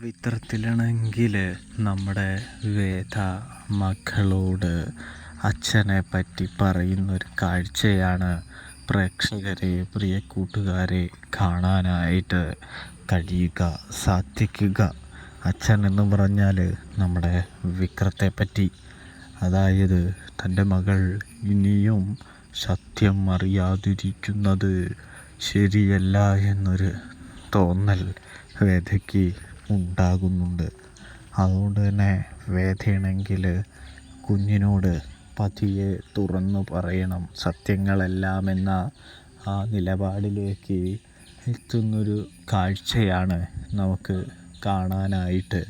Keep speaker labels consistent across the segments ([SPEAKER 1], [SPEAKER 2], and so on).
[SPEAKER 1] പവിത്രത്തിലാണെങ്കിൽ നമ്മുടെ വേദ മകളോട് അച്ഛനെ പറ്റി പറയുന്നൊരു കാഴ്ചയാണ് പ്രേക്ഷകരെ, പ്രിയ കൂട്ടുകാരെ കാണാനായിട്ട് സാധിക്കുക. അച്ഛൻ എന്ന് പറഞ്ഞാൽ നമ്മുടെ വിക്രത്തെ പറ്റി, അതായത് തൻ്റെ മകൾ ഇനിയും സത്യം അറിയാതിരിക്കുന്നത് ശരിയല്ല എന്നൊരു തോന്നൽ വേദയ്ക്ക് ഉണ്ടാകുന്നുണ്ട്. അതുകൊണ്ട് തന്നെ വേദയാണെങ്കിൽ കുഞ്ഞിനോട് പതിയെ തുറന്നു പറയണം സത്യങ്ങളെല്ലാം എന്ന ആ നിലപാടിലേക്ക് എത്തുന്നൊരു കാഴ്ചയാണ് നമുക്ക് കാണാനായിട്ട്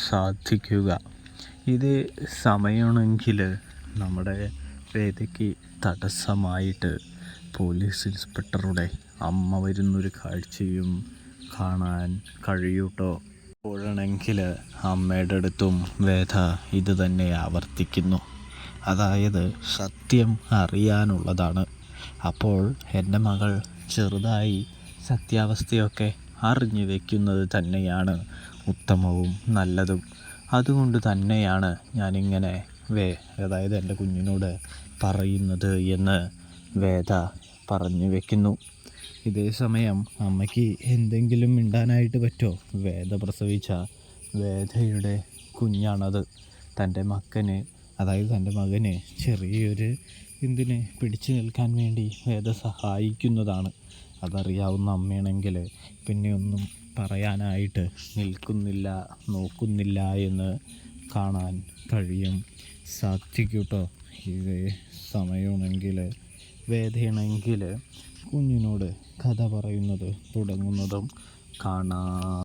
[SPEAKER 1] സാധിക്കുക. ഇത് സമയമാണെങ്കിൽ നമ്മുടെ വേദയ്ക്ക് തടസ്സമായിട്ട് പോലീസ് ഇൻസ്പെക്ടറുടെ അമ്മ വരുന്നൊരു കാഴ്ചയും കാണാൻ കഴിയൂട്ടോ. അപ്പോഴാണെങ്കിൽ അമ്മയുടെ അടുത്തും വേദ ഇത് തന്നെ ആവർത്തിക്കുന്നു, അതായത് സത്യം അറിയാനുള്ളതാണ്. അപ്പോൾ എൻ്റെ മകൾ ചെറുതായി സത്യാവസ്ഥയൊക്കെ അറിഞ്ഞു വയ്ക്കുന്നത് തന്നെയാണ് ഉത്തമവും നല്ലതും. അതുകൊണ്ട് തന്നെയാണ് ഞാനിങ്ങനെ അതായത് എൻ്റെ കുഞ്ഞിനോട് പറയുന്നത് എന്ന് വേദ പറഞ്ഞു വയ്ക്കുന്നു. ഇതേ സമയം അമ്മയ്ക്ക് എന്തെങ്കിലും മിണ്ടാനായിട്ട് പറ്റുമോ? വേദ പ്രസവിച്ച വേദയുടെ കുഞ്ഞാണത്. തൻ്റെ മകന് ചെറിയൊരു പിടിച്ചു നിൽക്കാൻ വേണ്ടി വേദ സഹായിക്കുന്നതാണ്. അതറിയാവുന്ന അമ്മയാണെങ്കിൽ പിന്നെ ഒന്നും പറയാനായിട്ട് നോക്കുന്നില്ല എന്ന് കാണാൻ സാധിക്കൂട്ടോ. ഇതേ സമയമാണെങ്കിൽ വേദയാണെങ്കിൽ കുഞ്ഞിനോട് കഥ പറയുന്നത് തുടങ്ങുന്നതും കാണാം.